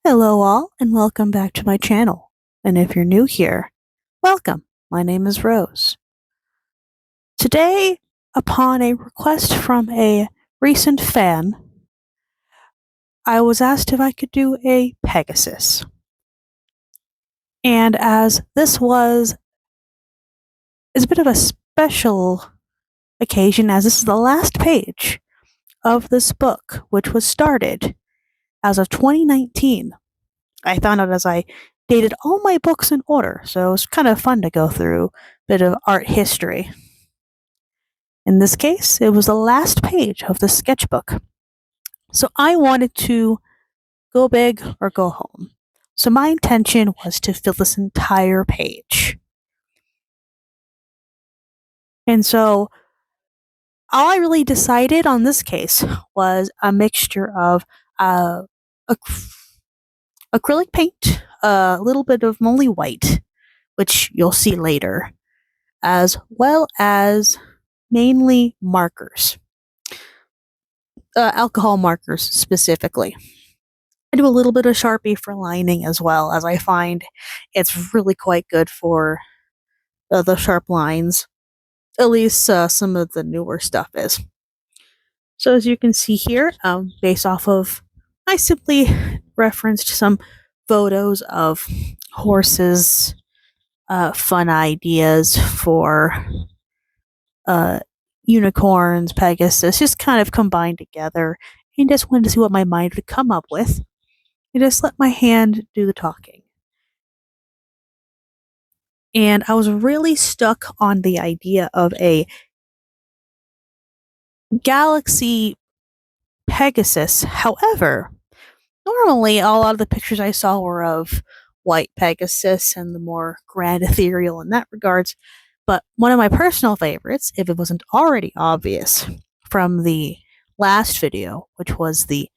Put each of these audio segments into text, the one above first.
Hello, all, and welcome back to my channel. And if you're new here, welcome. My name is Rose. Today, upon a request from a recent fan, I was asked if I could do a Pegasus. And as this is a bit of a special occasion, as this is the last page of this book, which was started as of 2019. I found out as I dated all my books in order, so it was kind of fun to go through a bit of art history. In this case, it was the last page of the sketchbook. So I wanted to go big or go home. So my intention was to fill this entire page. And so all I really decided on this case was a mixture of acrylic paint, a little bit of molly white, which you'll see later, as well as mainly markers, alcohol markers specifically. I do a little bit of Sharpie for lining as well, as I find it's really quite good for the sharp lines. At least some of the newer stuff is. So as you can see here, based off of, I simply referenced some photos of horses, fun ideas for unicorns, Pegasus, just kind of combined together, and just wanted to see what my mind would come up with, and just let my hand do the talking. And I was really stuck on the idea of a galaxy Pegasus. However, normally a lot of the pictures I saw were of white Pegasus and the more grand ethereal in that regards. But one of my personal favorites, if it wasn't already obvious from the last video, which was the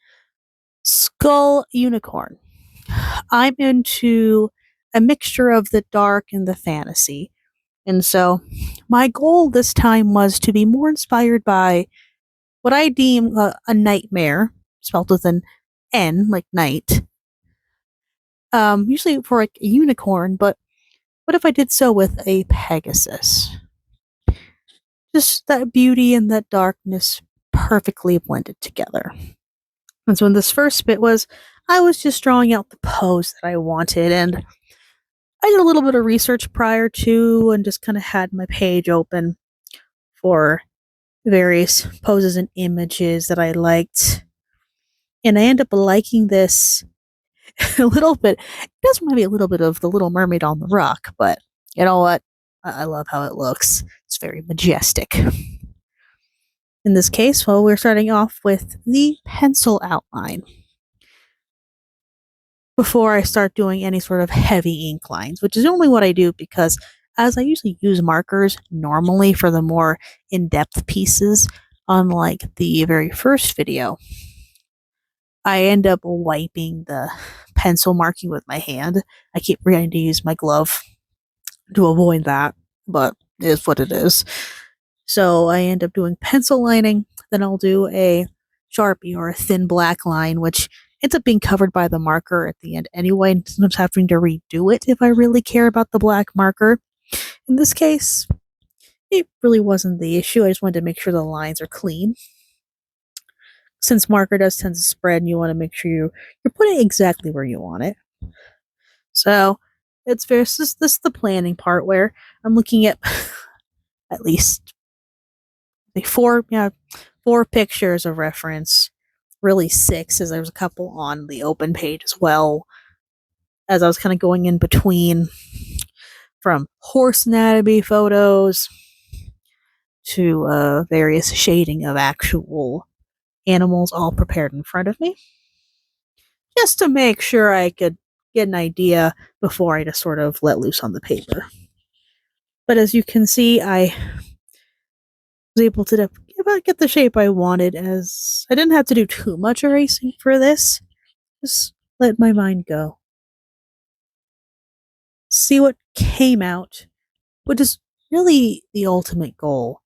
skull unicorn. I'm into a mixture of the dark and the fantasy. And so my goal this time was to be more inspired by what I deem a nightmare, spelled with an N, like night. Usually for like a unicorn, but what if I did so with a Pegasus? Just that beauty and that darkness perfectly blended together. And so in this first bit was, I was just drawing out the pose that I wanted, and I did a little bit of research prior to and just kind of had my page open for various poses and images that I liked. And I end up liking this a little bit. It does remind me a little bit of The Little Mermaid on the Rock, but you know what? I love how it looks. It's very majestic. In this case, well, we're starting off with the pencil outline before I start doing any sort of heavy ink lines, which is only what I do because as I usually use markers normally for the more in-depth pieces, unlike the very first video, I end up wiping the pencil marking with my hand. I keep forgetting to use my glove to avoid that, but it is what it is. So I end up doing pencil lining, then I'll do a Sharpie or a thin black line, which ends up being covered by the marker at the end anyway, and sometimes having to redo it if I really care about the black marker. In this case, it really wasn't the issue. I just wanted to make sure the lines are clean. Since marker does tend to spread, and you want to make sure you're putting it exactly where you want it. So it's this is the planning part where I'm looking at at least four pictures of reference. Really six, as there's a couple on the open page as well. As I was kind of going in between, from horse anatomy photos to various shading of actual animals all prepared in front of me, just to make sure I could get an idea before I just sort of let loose on the paper. But as you can see, I was able to get the shape I wanted, as I didn't have to do too much erasing for this. Just let my mind go. See what came out, which is really the ultimate goal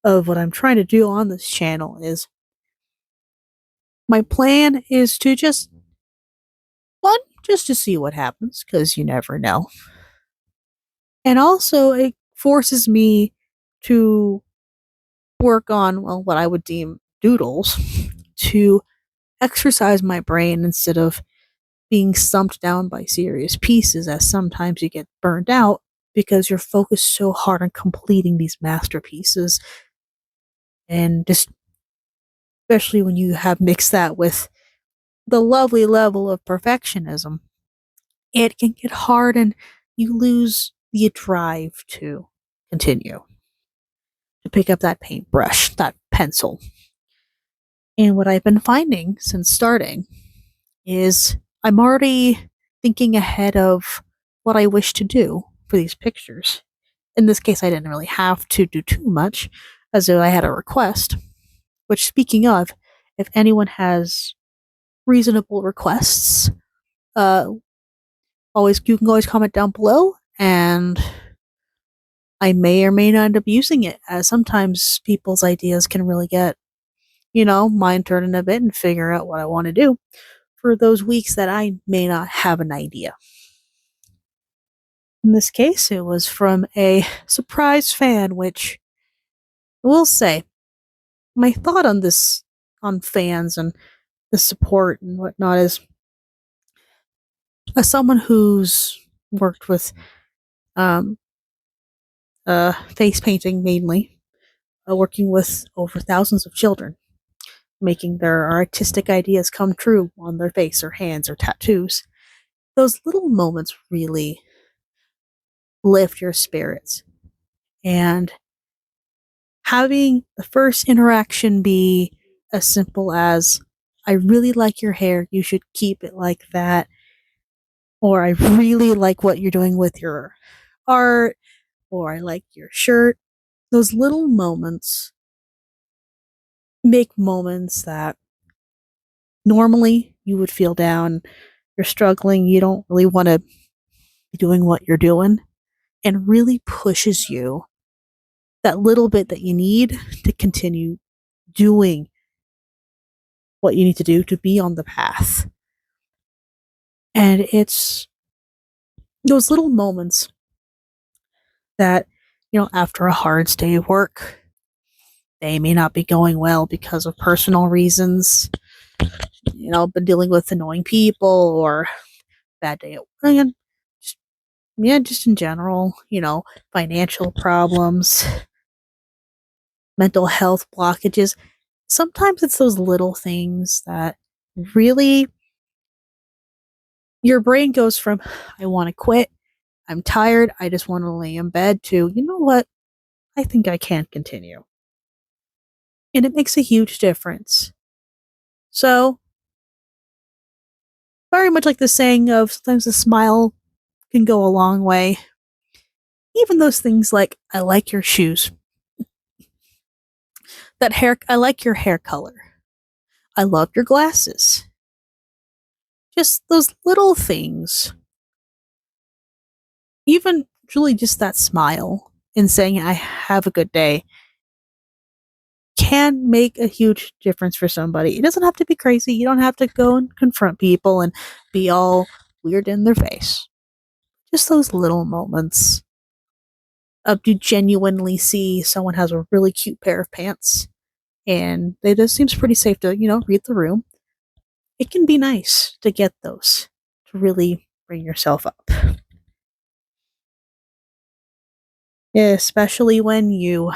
of what I'm trying to do on this channel. Is my plan is to just One, just to see what happens, because you never know. And also, it forces me to work on, well, what I would deem doodles to exercise my brain instead of being stumped down by serious pieces, as sometimes you get burned out because you're focused so hard on completing these masterpieces. And just especially when you have mixed that with the lovely level of perfectionism, it can get hard and you lose the drive to continue, to pick up that paintbrush, that pencil. And what I've been finding since starting is I'm already thinking ahead of what I wish to do for these pictures. In this case, I didn't really have to do too much, as though I had a request. Which, speaking of, if anyone has reasonable requests, uh, always you can always comment down below, and I may or may not end up using it. As sometimes people's ideas can really get, mind turning a bit and figure out what I want to do for those weeks that I may not have an idea. In this case, it was from a surprise fan, which I will say, my thought on this, on fans and the support and whatnot, is as someone who's worked with um, face painting mainly, working with over thousands of children, making their artistic ideas come true on their face or hands or tattoos, those little moments really lift your spirits. And having the first interaction be as simple as, I really like your hair, you should keep it like that, or I really like what you're doing with your art, or I like your shirt. Those little moments make moments that normally you would feel down, you're struggling, you don't really want to be doing what you're doing, and really pushes you that little bit that you need to continue doing what you need to do to be on the path. And it's those little moments that, after a hard day of work, they may not be going well because of personal reasons, been dealing with annoying people or bad day at work, and just, yeah, just in general, financial problems, mental health blockages. Sometimes it's those little things that really your brain goes from, I want to quit, I'm tired, I just want to lay in bed, to, you know what, I think I can continue. And it makes a huge difference. So, very much like the saying of sometimes a smile can go a long way. Even those things like, I like your shoes, that hair, I like your hair color, I love your glasses. Just those little things, even truly just that smile and saying, I have a good day, can make a huge difference for somebody. It doesn't have to be crazy. You don't have to go and confront people and be all weird in their face. Just those little moments of you genuinely see someone has a really cute pair of pants and it just seems pretty safe to, read the room. It can be nice to get those, to really bring yourself up. Especially when you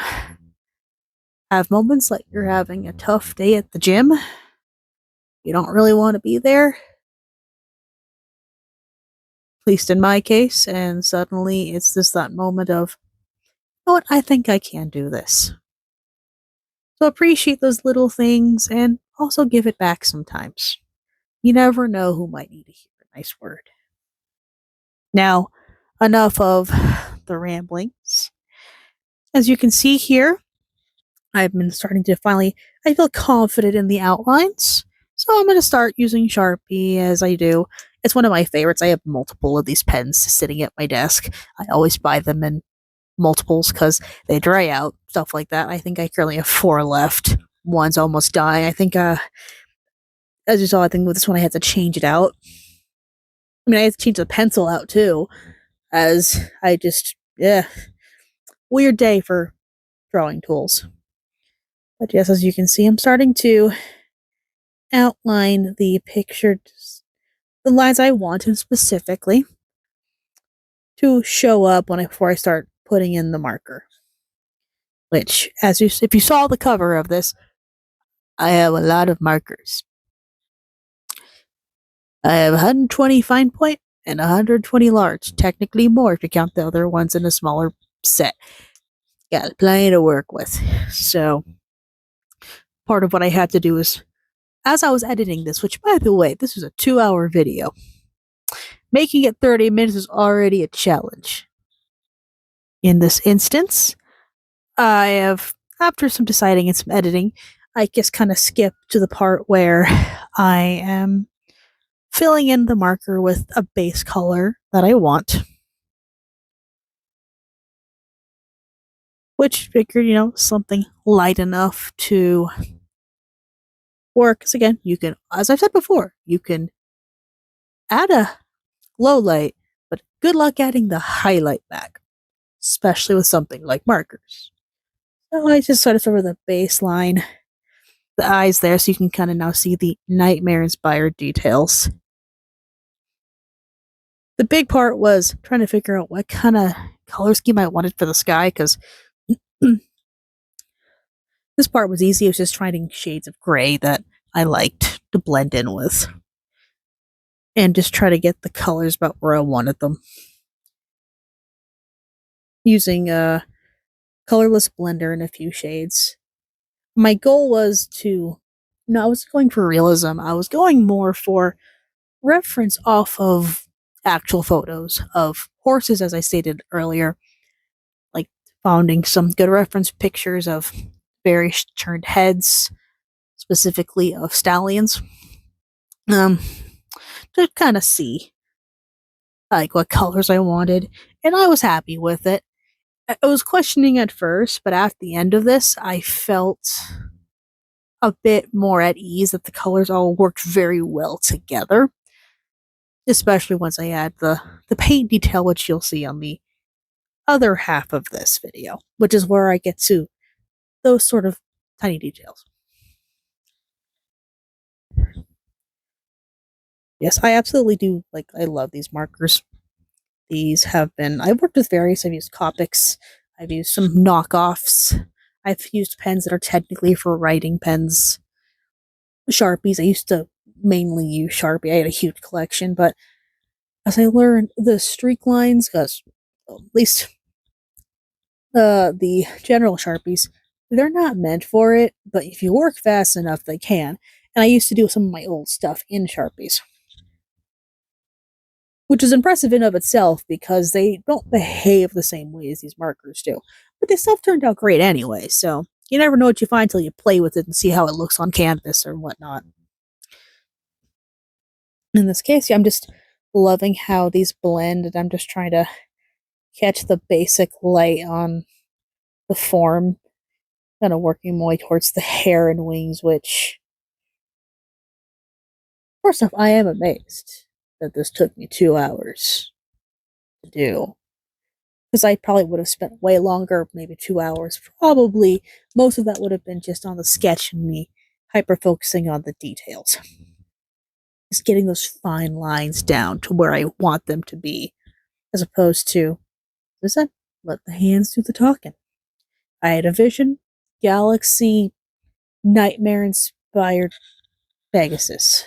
have moments like you're having a tough day at the gym, you don't really want to be there, at least in my case, and suddenly it's just that moment of, you know what, I think I can do this. So appreciate those little things and also give it back sometimes. You never know who might need to hear a nice word. Now, enough of the ramblings. As you can see here, I've been starting to finally, I feel confident in the outlines. So I'm going to start using Sharpie as I do. It's one of my favorites. I have multiple of these pens sitting at my desk. I always buy them in multiples because they dry out, stuff like that. I think I currently have 4 left. One's almost dying. I think, as you saw, I think with this one I had to change it out. I mean, I had to change the pencil out too, as I just, yeah, weird day for drawing tools. But yes, as you can see, I'm starting to outline the picture, the lines I wanted specifically to show up before I start putting in the marker. Which, if you saw the cover of this, I have a lot of markers. I have 120 fine point and 120 large. Technically more if you count the other ones in a smaller set. Got plenty to work with. So, part of what I had to do is, as I was editing this, which by the way, this was a 2-hour video, making it 30 minutes is already a challenge. In this instance, I have, after some deciding and some editing, I just kind of skipped to the part where I am filling in the marker with a base color that I want. Which figured, something light enough to work. Because again, you can, as I've said before, you can add a low light, but good luck adding the highlight back, especially with something like markers. So I just sort of over the baseline, the eyes there, so you can kind of now see the nightmare-inspired details. The big part was trying to figure out what kind of color scheme I wanted for the sky, because this part was easy. It was just finding shades of gray that I liked to blend in with. And just try to get the colors about where I wanted them. Using a colorless blender in a few shades. My goal was I was going for realism. I was going more for reference off of actual photos of horses, as I stated earlier. Like finding some good reference pictures of various turned heads, specifically of stallions. To kind of see like what colors I wanted, and I was happy with it. I was questioning at first, but at the end of this, I felt a bit more at ease that the colors all worked very well together. Especially once I add the paint detail, which you'll see on the other half of this video, which is where I get to those sort of tiny details. Yes, I absolutely do. I love these markers. These have been, I've worked with various, I've used Copics, I've used some knockoffs, I've used pens that are technically for writing pens. Sharpies, I used to mainly use Sharpie, I had a huge collection, but as I learned the streak lines, because at least the general Sharpies, they're not meant for it, but if you work fast enough, they can. And I used to do some of my old stuff in Sharpies, which is impressive in of itself because they don't behave the same way as these markers do. But the stuff turned out great anyway, so you never know what you find until you play with it and see how it looks on canvas or whatnot. In this case, yeah, I'm just loving how these blend, and I'm just trying to catch the basic light on the form, kind of working my way towards the hair and wings, which, first off, I am amazed that this took me 2 hours to do. Because I probably would have spent way longer, maybe 2 hours. Probably most of that would have been just on the sketch and me hyper focusing on the details. Just getting those fine lines down to where I want them to be, as opposed to, listen, let the hands do the talking. I had a vision, galaxy, nightmare inspired Pegasus.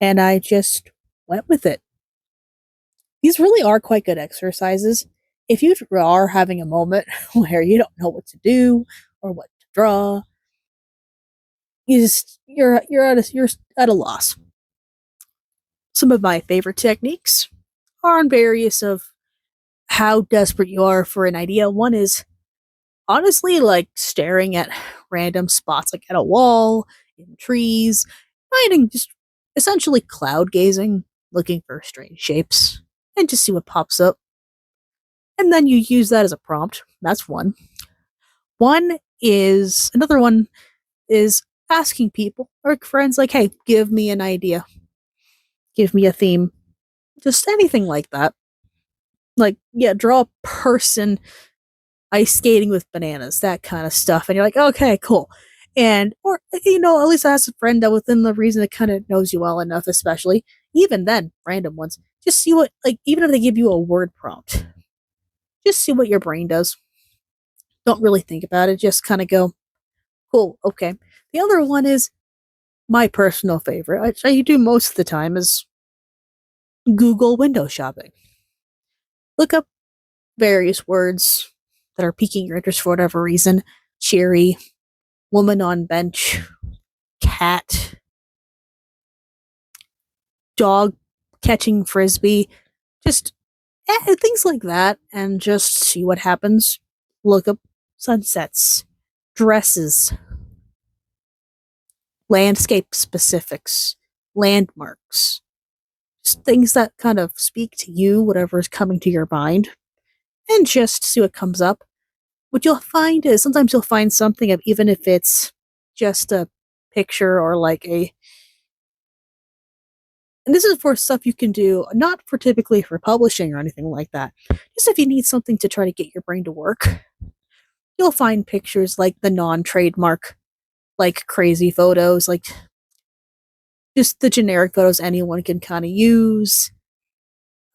And I just went with it. These really are quite good exercises. If you are having a moment where you don't know what to do or what to draw, you're at a loss. Some of my favorite techniques are on various of how desperate you are for an idea. One is honestly like staring at random spots, like at a wall, in trees, finding just essentially cloud gazing, looking for strange shapes, and just see what pops up. And then you use that as a prompt. That's one. Another one is asking people or friends, like, hey, give me an idea, give me a theme, just anything like that. Like, yeah, draw a person ice skating with bananas, that kind of stuff. And you're like, okay, cool. And, or, at least ask a friend that within the reason that kind of knows you well enough, especially, even then, random ones, just see what, like, even if they give you a word prompt, just see what your brain does. Don't really think about it, just kind of go, cool, okay. The other one is my personal favorite, which I do most of the time, is Google window shopping. Look up various words that are piquing your interest for whatever reason. Cherry, woman on bench, cat, dog catching frisbee, just things like that, and just see what happens. Look up sunsets, dresses, landscape specifics, landmarks, just things that kind of speak to you, whatever is coming to your mind, and just see what comes up. What you'll find is sometimes you'll find something of, even if it's just a picture or like a, and this is for stuff you can do, not for typically for publishing or anything like that. Just if you need something to try to get your brain to work, you'll find pictures like the non-trademark, like crazy photos, like just the generic photos anyone can kind of use,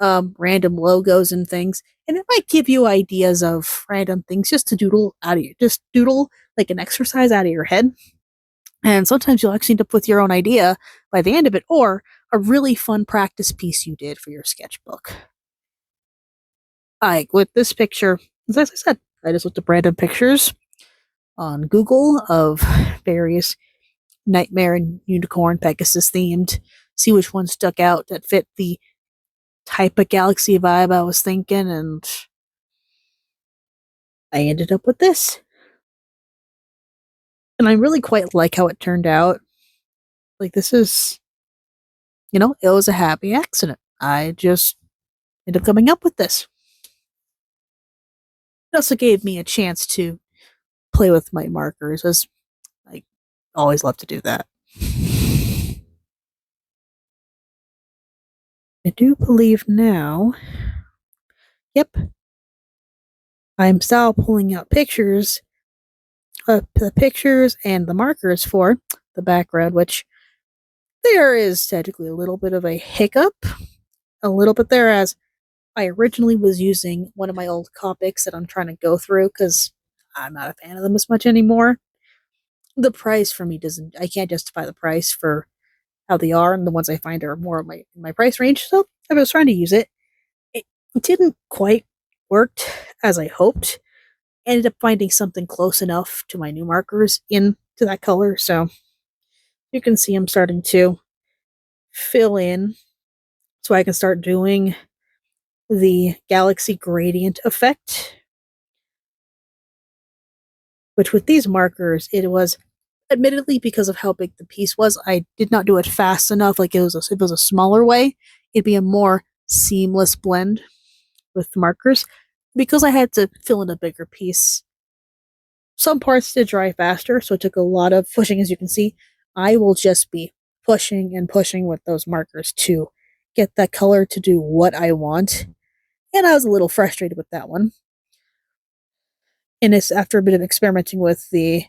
random logos and things. And it might give you ideas of random things just to doodle out of your, just doodle like an exercise out of your head. And sometimes you'll actually end up with your own idea by the end of it, or a really fun practice piece you did for your sketchbook. Like with this picture, as I said, I just looked at random pictures on Google of various nightmare and unicorn Pegasus themed, see which one stuck out that fit the type of galaxy vibe I was thinking, and I ended up with this. And I really quite like how it turned out. Like, this is, it was a happy accident. I just ended up coming up with this. It also gave me a chance to play with my markers, as I always love to do that. I do believe now, yep, I'm still pulling out pictures, the pictures and the markers for the background, which there is technically a little bit of a hiccup, a little bit there, as I originally was using one of my old Copics that I'm trying to go through because I'm not a fan of them as much anymore. The price for me doesn't, I can't justify the price for how they are, and the ones I find are more of my price range. So I was trying to use it. It didn't quite work as I hoped. Ended up finding something close enough to my new markers into that color. So you can see I'm starting to fill in so I can start doing the galaxy gradient effect, which with these markers, it was admittedly because of how big the piece was, I did not do it fast enough. Like if it was a smaller way, it'd be a more seamless blend with the markers. Because I had to fill in a bigger piece, some parts did dry faster, so it took a lot of pushing, as you can see. I will just be pushing and pushing with those markers to get that color to do what I want. And I was a little frustrated with that one. And it's after a bit of experimenting with the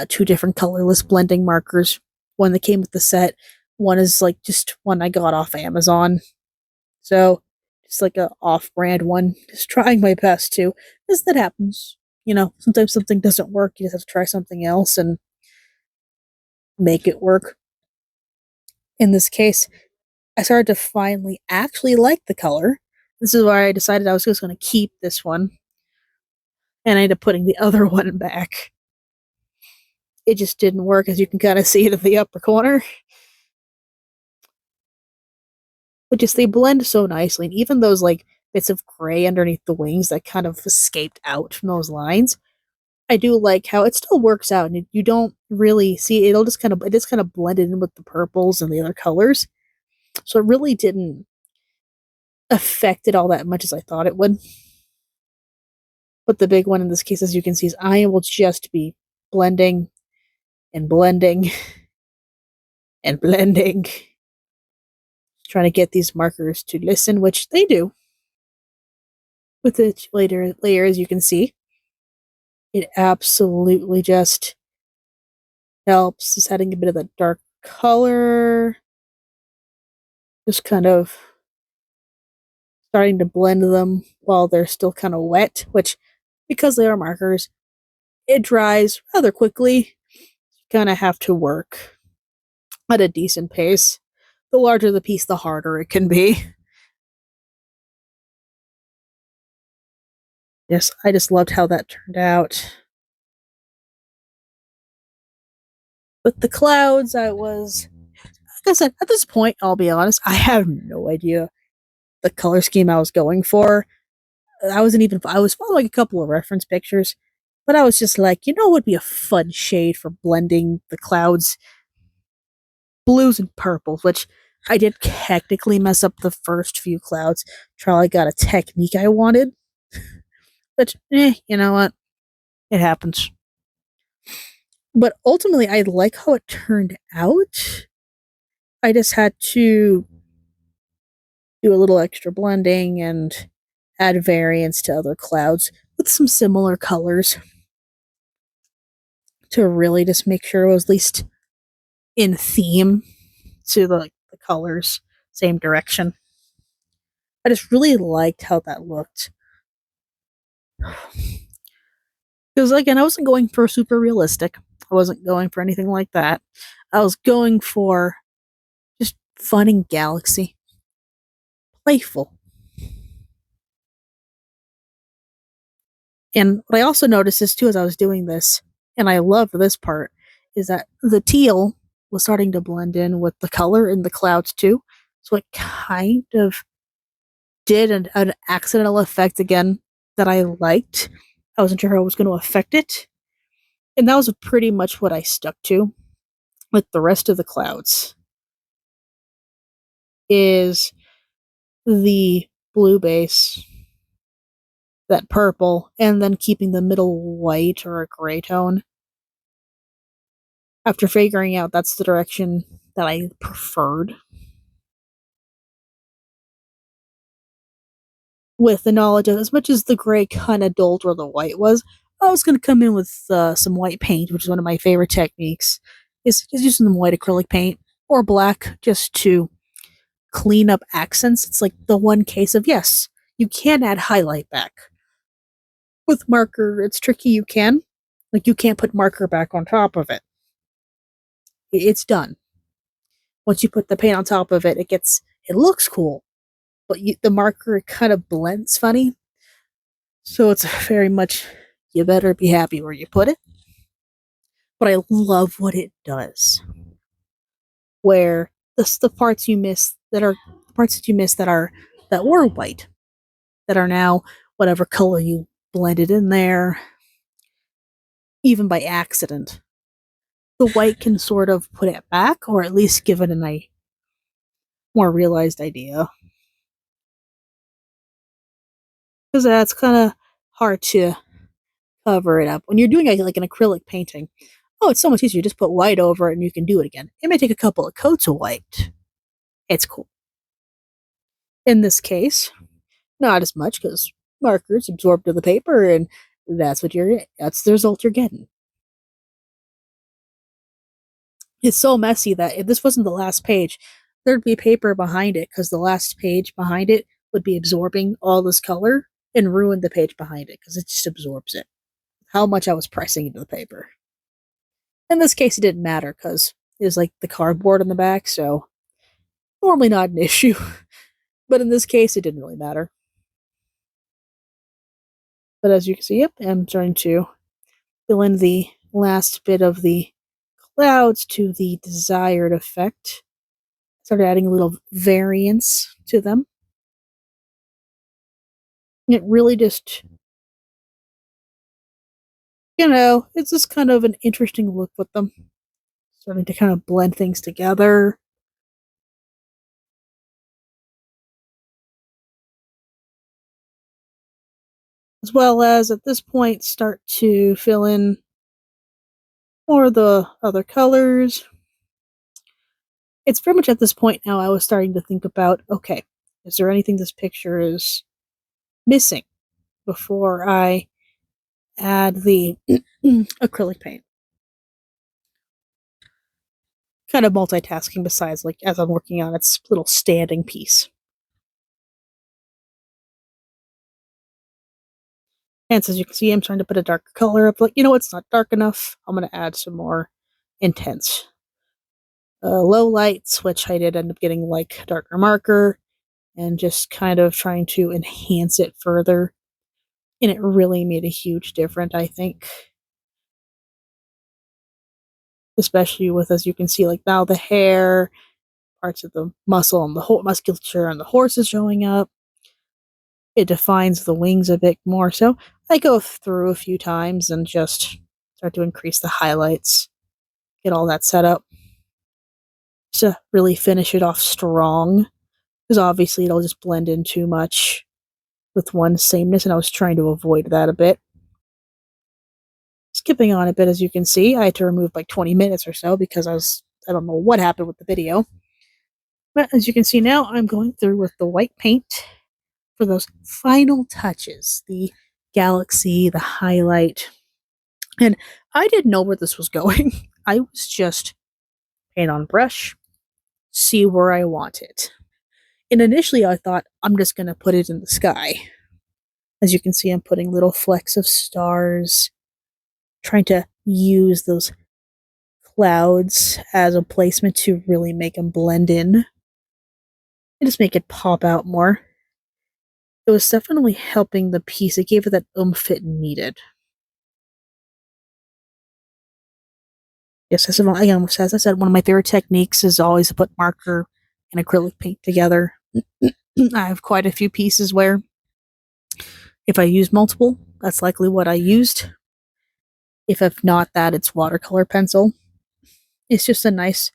two different colorless blending markers. One that came with the set. One is like just one I got off Amazon. So just like a off-brand one. Just trying my best to, because that happens. Sometimes something doesn't work. You just have to try something else and make it work. In this case, I started to finally actually like the color. This is why I decided I was just going to keep this one. And I ended up putting the other one back. It just didn't work, as you can kind of see it in the upper corner. But just they blend so nicely. And even those like bits of gray underneath the wings that kind of escaped out from those lines, I do like how it still works out, and you don't really see it. It just kind of blended in with the purples and the other colors. So it really didn't affect it all that much as I thought it would. But the big one in this case, as you can see, is I will just be blending and blending and blending, trying to get these markers to listen, which they do with the later layers, you can see. It absolutely just helps. Just adding a bit of the dark color, just kind of starting to blend them while they're still kind of wet, which, because they are markers, it dries rather quickly. You kind of have to work at a decent pace. The larger the piece, the harder it can be. Yes, I just loved how that turned out. With the clouds, like I said, at this point, I'll be honest, I have no idea the color scheme I was going for. I was following a couple of reference pictures, but I was just like, what would be a fun shade for blending the clouds? Blues and purples, which I did technically mess up the first few clouds till I got a technique I wanted. But, you know what? It happens. But ultimately, I like how it turned out. I just had to do a little extra blending and add variants to other clouds with some similar colors to really just make sure it was at least in theme to the colors, same direction. I just really liked how that looked. Because again, I wasn't going for super realistic. I wasn't going for anything like that. I was going for just fun and galaxy. Playful. And what I also noticed is too as I was doing this, and I love this part, is that the teal was starting to blend in with the color in the clouds too. So it kind of did an accidental effect again that I liked. I wasn't sure how it was going to affect it. And that was pretty much what I stuck to with the rest of the clouds is the blue base, that purple, and then keeping the middle white or a gray tone. After figuring out that's the direction that I preferred, with the knowledge of as much as the gray kind of dulled where the white was, I was going to come in with some white paint, which is one of my favorite techniques, is using some white acrylic paint or black just to clean up accents. It's like the one case of yes, you can add highlight back. With marker, it's tricky, you can. Like, you can't put marker back on top of it. It's done. Once you put the paint on top of it, it looks cool, but the marker kind of blends funny. So it's very much, you better be happy where you put it. But I love what it does. Where the parts you miss that are the parts that you miss that were white, that are now whatever color you blended in there, even by accident. The white can sort of put it back, or at least give it a more realized idea. Because that's kind of hard to cover it up. When you're doing like an acrylic painting, oh, it's so much easier. Just put white over it and you can do it again. It may take a couple of coats of white. It's cool. In this case, not as much because markers absorb to the paper, and that's the result you're getting. It's so messy that if this wasn't the last page, there'd be paper behind it because the last page behind it would be absorbing all this color and ruin the page behind it because it just absorbs it. How much I was pressing into the paper. In this case, it didn't matter because it was like the cardboard on the back, so normally not an issue. But in this case, it didn't really matter. But as you can see, yep, I'm starting to fill in the last bit of the clouds to the desired effect. Started adding a little variance to them. It really just, it's just kind of an interesting look with them. Starting to kind of blend things together. As well as at this point, start to fill in more of the other colors. It's very much at this point now I was starting to think about, okay, is there anything this picture is missing before I add the acrylic paint? Kind of multitasking besides, like, as I'm working on its little standing piece. And so as you can see, I'm trying to put a darker color up. Like, it's not dark enough. I'm going to add some more intense low lights, which I did end up getting like darker marker and just kind of trying to enhance it further. And it really made a huge difference, I think. Especially with, as you can see, like now the hair, parts of the muscle and the whole musculature and the horse is showing up. It defines the wings a bit more. So I go through a few times and just start to increase the highlights, get all that set up to really finish it off strong. Because obviously it'll just blend in too much with one sameness, and I was trying to avoid that a bit. Skipping on a bit, as you can see, I had to remove like 20 minutes or so because I don't know what happened with the video. But as you can see now, I'm going through with the white paint for those final touches, the galaxy, the highlight. And I didn't know where this was going. I was just paint on brush, see where I want it. And initially I thought I'm just going to put it in the sky. As you can see, I'm putting little flecks of stars, trying to use those clouds as a placement to really make them blend in and just make it pop out more. It was definitely helping the piece. It gave it that oomph it needed. Yes, as I said, one of my favorite techniques is always to put marker and acrylic paint together. I have quite a few pieces where if I use multiple, that's likely what I used. If not that, it's watercolor pencil. It's just a nice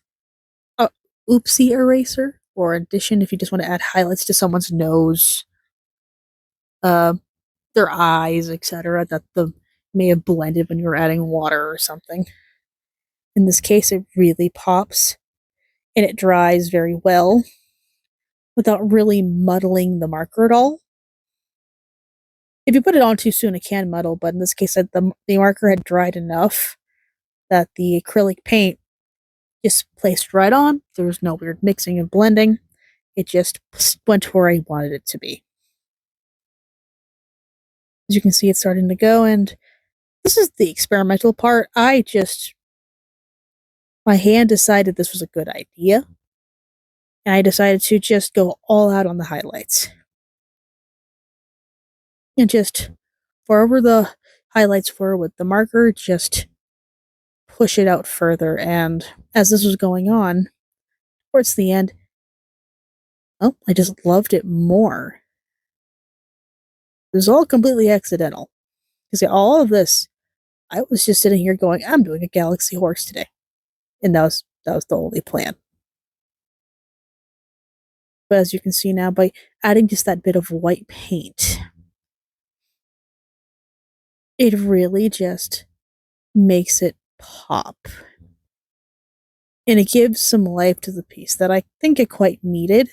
oopsie eraser or addition if you just want to add highlights to someone's nose, uh, their eyes, etc. that the may have blended when you were adding water or something. In this case, it really pops and it dries very well without really muddling the marker at all. If you put it on too soon, it can muddle, but in this case, the marker had dried enough that the acrylic paint just placed right on. There was no weird mixing and blending. It just went where I wanted it to be. As you can see, it's starting to go, and this is the experimental part. My hand decided this was a good idea, and I decided to just go all out on the highlights. And just wherever the highlights were with the marker, just push it out further. And as this was going on, towards the end, I just loved it more. It was all completely accidental. Because all of this, I was just sitting here going, I'm doing a galaxy horse today. And that was the only plan. But as you can see now, by adding just that bit of white paint, it really just makes it pop. And it gives some life to the piece that I think it quite needed.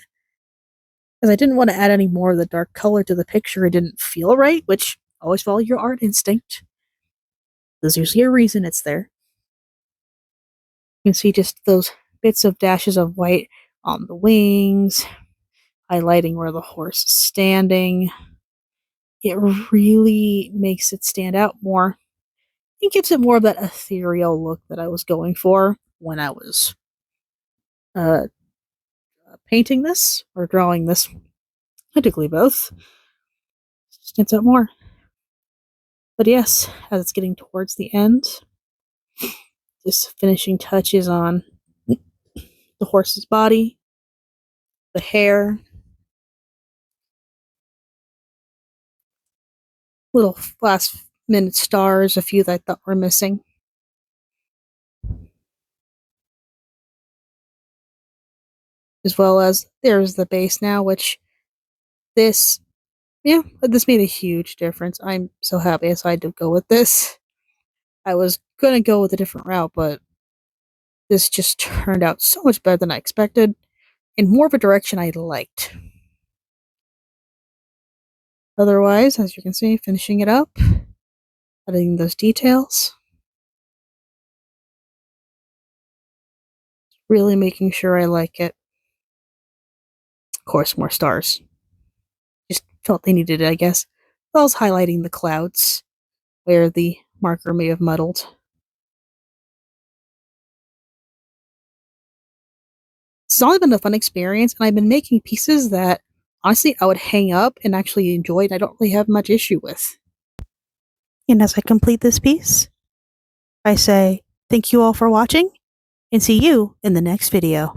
Because I didn't want to add any more of the dark color to the picture. It didn't feel right, which always follow your art instinct. There's usually a reason it's there. You can see just those bits of dashes of white on the wings, highlighting where the horse is standing. It really makes it stand out more. It gives it more of that ethereal look that I was going for when I was uh, painting this or drawing this. Typically both. Stands out more. But yes, as it's getting towards the end, just finishing touches on the horse's body, the hair, little last minute stars, a few that I thought were missing. As well as there's the base now, which this, this made a huge difference. I'm so happy I decided to go with this. I was gonna go with a different route, but this just turned out so much better than I expected, in more of a direction I liked. Otherwise, as you can see, finishing it up, adding those details, really making sure I like it. Of course, more stars. Just felt they needed it, I guess. I was highlighting the clouds where the marker may have muddled. It's always been a fun experience, and I've been making pieces that honestly I would hang up and actually enjoy, and I don't really have much issue with. And as I complete this piece, I say thank you all for watching, and see you in the next video.